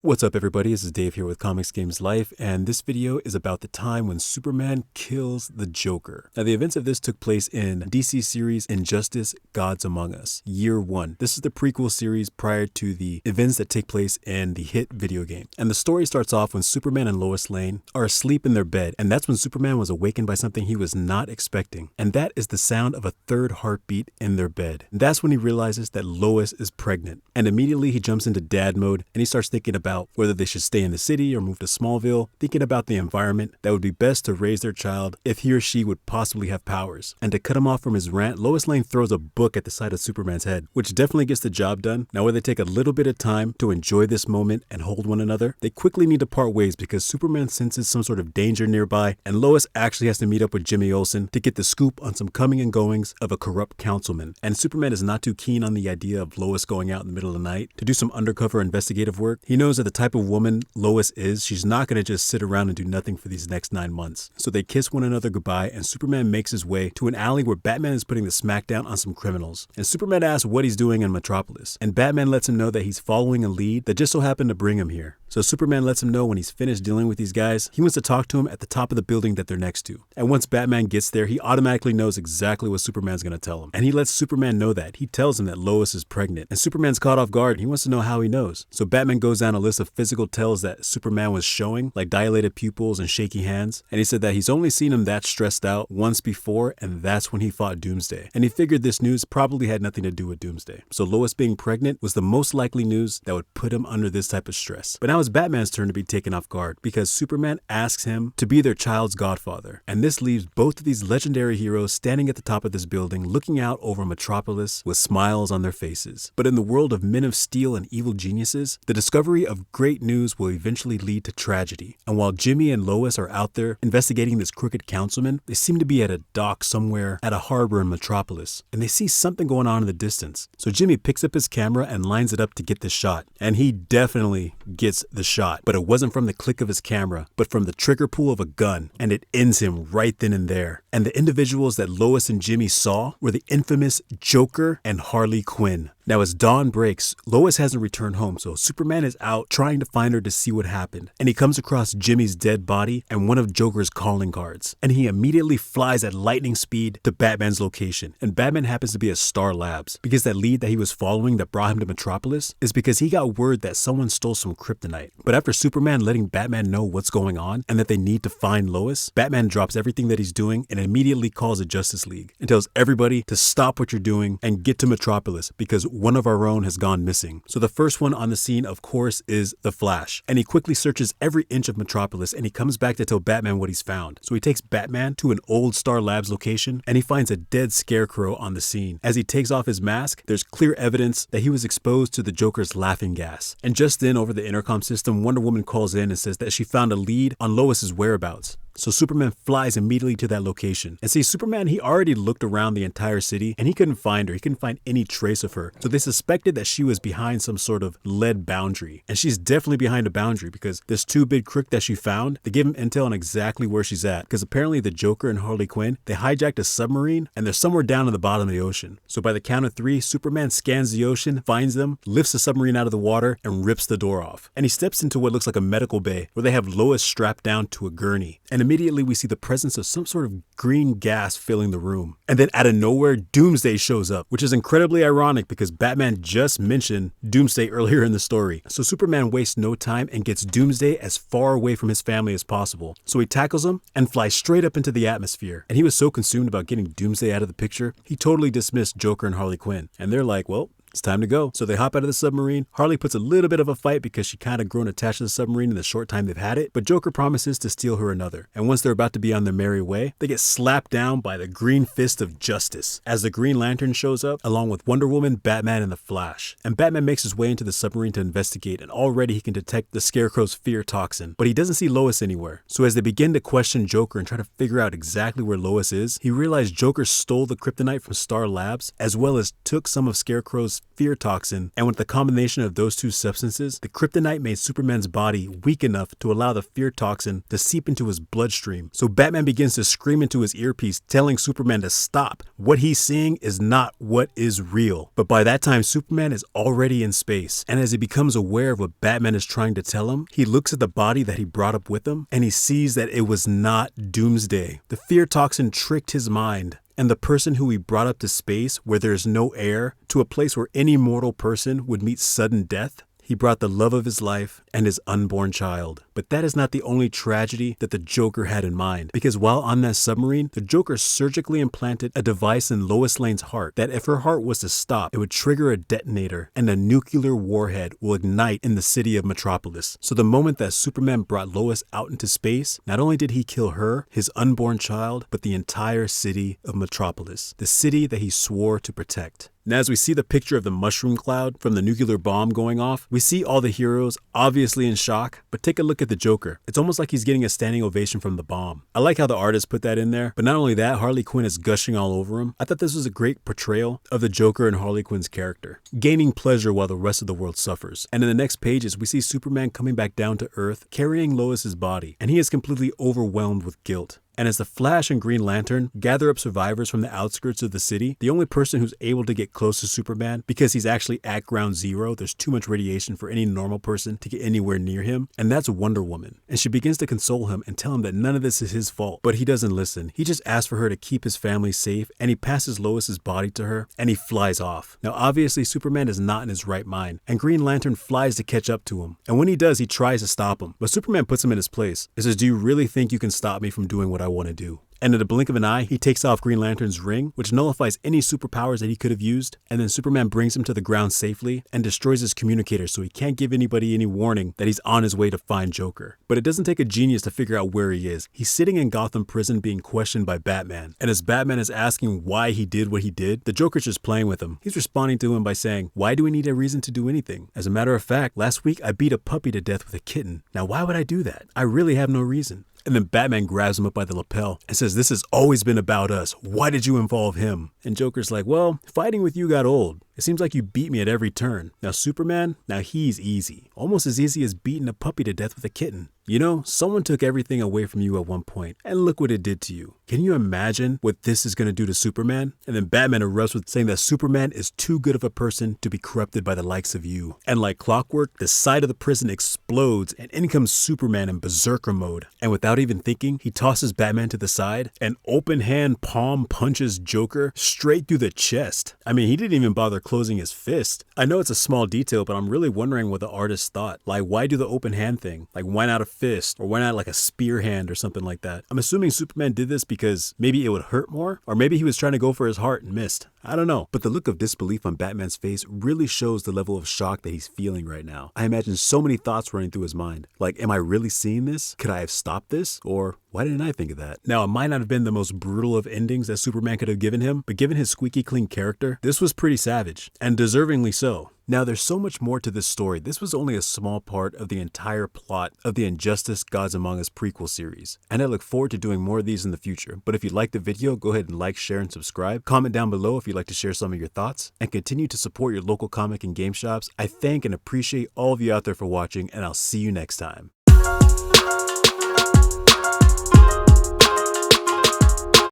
What's up everybody, this is Dave here with Comics Games Life, and this video is about the time when Superman kills the Joker. Now the events of this took place in DC series Injustice: Gods Among Us, Year 1. This is the prequel series prior to the events that take place in the hit video game. And the story starts off when Superman and Lois Lane are asleep in their bed, and that's when Superman was awakened by something he was not expecting. And that is the sound of a third heartbeat in their bed. And that's when he realizes that Lois is pregnant. And immediately he jumps into dad mode and he starts thinking about whether they should stay in the city or move to Smallville, thinking about the environment that would be best to raise their child if he or she would possibly have powers. And to cut him off from his rant, Lois Lane throws a book at the side of Superman's head, which definitely gets the job done. Now where they take a little bit of time to enjoy this moment and hold one another, they quickly need to part ways because Superman senses some sort of danger nearby, and Lois actually has to meet up with Jimmy Olsen to get the scoop on some coming and goings of a corrupt councilman. And Superman is not too keen on the idea of Lois going out in the middle of the night to do some undercover investigative work. He knows that the type of woman Lois is, she's not going to just sit around and do nothing for these next 9 months. So they kiss one another goodbye, and Superman makes his way to an alley where Batman is putting the smackdown on some criminals. And Superman asks what he's doing in Metropolis, and Batman lets him know that he's following a lead that just so happened to bring him here. So Superman lets him know when he's finished dealing with these guys, he wants to talk to him at the top of the building that they're next to. And once Batman gets there, he automatically knows exactly what Superman's going to tell him. And he lets Superman know that. He tells him that Lois is pregnant. And Superman's caught off guard. He wants to know how he knows. So Batman goes down a list of physical tells that Superman was showing, like dilated pupils and shaky hands. And he said that he's only seen him that stressed out once before, and that's when he fought Doomsday. And he figured this news probably had nothing to do with Doomsday. So Lois being pregnant was the most likely news that would put him under this type of stress. But now it's Batman's turn to be taken off guard because Superman asks him to be their child's godfather. And this leaves both of these legendary heroes standing at the top of this building looking out over Metropolis with smiles on their faces. But in the world of Men of Steel and evil geniuses, the discovery of great news will eventually lead to tragedy. And while Jimmy and Lois are out there investigating this crooked councilman, they seem to be at a dock somewhere at a harbor in Metropolis, and they see something going on in the distance. So Jimmy picks up his camera and lines it up to get this shot. And he definitely gets the shot. But it wasn't from the click of his camera, but from the trigger pull of a gun, and it ends him right then and there. And the individuals that Lois and Jimmy saw were the infamous Joker and Harley Quinn. Now as dawn breaks, Lois hasn't returned home, so Superman is out trying to find her to see what happened. And he comes across Jimmy's dead body and one of Joker's calling cards. And he immediately flies at lightning speed to Batman's location. And Batman happens to be at Star Labs, because that lead that he was following that brought him to Metropolis is because he got word that someone stole some kryptonite. But after Superman letting Batman know what's going on and that they need to find Lois, Batman drops everything that he's doing and immediately calls a Justice League and tells everybody to stop what you're doing and get to Metropolis because one of our own has gone missing. So the first one on the scene, of course, is the Flash. And he quickly searches every inch of Metropolis and he comes back to tell Batman what he's found. So he takes Batman to an old Star Labs location and he finds a dead Scarecrow on the scene. As he takes off his mask, there's clear evidence that he was exposed to the Joker's laughing gas. And just then, over the intercom system, Wonder Woman calls in and says that she found a lead on Lois's whereabouts. So Superman flies immediately to that location. And see, Superman, he already looked around the entire city and he couldn't find her. He couldn't find any trace of her. So they suspected that she was behind some sort of lead boundary. And she's definitely behind a boundary because this two-bit crook that she found, they gave him intel on exactly where she's at. Because apparently the Joker and Harley Quinn, they hijacked a submarine and they're somewhere down in the bottom of the ocean. So by the count of 3, Superman scans the ocean, finds them, lifts the submarine out of the water and rips the door off. And he steps into what looks like a medical bay where they have Lois strapped down to a gurney. And immediately we see the presence of some sort of green gas filling the room. And then out of nowhere, Doomsday shows up, which is incredibly ironic because Batman just mentioned Doomsday earlier in the story. So Superman wastes no time and gets Doomsday as far away from his family as possible. So he tackles him and flies straight up into the atmosphere. And he was so consumed about getting Doomsday out of the picture, he totally dismissed Joker and Harley Quinn. And they're like, well, it's time to go. So they hop out of the submarine. Harley puts a little bit of a fight because she kind of grown attached to the submarine in the short time they've had it, but Joker promises to steal her another. And once they're about to be on their merry way, they get slapped down by the green fist of justice as the Green Lantern shows up along with Wonder Woman, Batman, and the Flash. And Batman makes his way into the submarine to investigate, and already he can detect the Scarecrow's fear toxin, but he doesn't see Lois anywhere. So as they begin to question Joker and try to figure out exactly where Lois is, he realized Joker stole the kryptonite from Star Labs as well as took some of Scarecrow's Lois' fear toxin, and with the combination of those two substances, the kryptonite made Superman's body weak enough to allow the fear toxin to seep into his bloodstream. So Batman begins to scream into his earpiece, telling Superman to stop. What he's seeing is not what is real. But by that time, Superman is already in space, and as he becomes aware of what Batman is trying to tell him, he looks at the body that he brought up with him, and he sees that it was not Doomsday. The fear toxin tricked his mind, and the person who he brought up to space where there is no air, to a place where any mortal person would meet sudden death, he brought the love of his life and his unborn child. But that is not the only tragedy that the Joker had in mind, because while on that submarine, the Joker surgically implanted a device in Lois Lane's heart that if her heart was to stop, it would trigger a detonator and a nuclear warhead will ignite in the city of Metropolis. So the moment that Superman brought Lois out into space, not only did he kill her, his unborn child, but the entire city of Metropolis, the city that he swore to protect. Now, as we see the picture of the mushroom cloud from the nuclear bomb going off, we see all the heroes obviously in shock, but take a look at the Joker. It's almost like he's getting a standing ovation from the bomb. I like how the artist put that in there, but not only that, Harley Quinn is gushing all over him. I thought this was a great portrayal of the Joker and Harley Quinn's character, gaining pleasure while the rest of the world suffers. And in the next pages, we see Superman coming back down to Earth, carrying Lois's body, and he is completely overwhelmed with guilt. And as the Flash and Green Lantern gather up survivors from the outskirts of the city, the only person who's able to get close to Superman, because he's actually at ground zero, there's too much radiation for any normal person to get anywhere near him, and that's Wonder Woman. And she begins to console him and tell him that none of this is his fault, but he doesn't listen. He just asks for her to keep his family safe, and he passes Lois's body to her, and he flies off. Now obviously Superman is not in his right mind, and Green Lantern flies to catch up to him. And when he does, he tries to stop him, but Superman puts him in his place. He says, "Do you really think you can stop me from doing what I want to do?" And in a blink of an eye, he takes off Green Lantern's ring, which nullifies any superpowers that he could have used, and then Superman brings him to the ground safely and destroys his communicator so he can't give anybody any warning that he's on his way to find Joker. But it doesn't take a genius to figure out where he is. He's sitting in Gotham prison being questioned by Batman, and as Batman is asking why he did what he did, the Joker's just playing with him. He's responding to him by saying, "Why do we need a reason to do anything? As a matter of fact, last week I beat a puppy to death with a kitten. Now why would I do that? I really have no reason." And then Batman grabs him up by the lapel and says, "This has always been about us. Why did you involve him?" And Joker's like, "Well, fighting with you got old. It seems like you beat me at every turn. Now Superman, now he's easy. Almost as easy as beating a puppy to death with a kitten. You know, someone took everything away from you at one point, and look what it did to you. Can you imagine what this is going to do to Superman?" And then Batman erupts with saying that Superman is too good of a person to be corrupted by the likes of you. And like clockwork, the side of the prison explodes, and in comes Superman in berserker mode. And without even thinking, he tosses Batman to the side and open hand palm punches Joker straight through the chest. I mean, he didn't even bother closing his fist. I know it's a small detail, but I'm really wondering what the artist thought. Like, why do the open hand thing? Like, why not a fist? Or why not like a spear hand or something like that? I'm assuming Superman did this because maybe it would hurt more, or maybe he was trying to go for his heart and missed. I don't know. But the look of disbelief on Batman's face really shows the level of shock that he's feeling right now. I imagine so many thoughts running through his mind. Like, am I really seeing this? Could I have stopped this? Or why didn't I think of that? Now, it might not have been the most brutal of endings that Superman could have given him, but given his squeaky clean character, this was pretty savage, and deservingly so. Now, there's so much more to this story. This was only a small part of the entire plot of the Injustice Gods Among Us prequel series, and I look forward to doing more of these in the future. But if you liked the video, go ahead and like, share, and subscribe. Comment down below if you'd like to share some of your thoughts, and continue to support your local comic and game shops. I thank and appreciate all of you out there for watching, and I'll see you next time.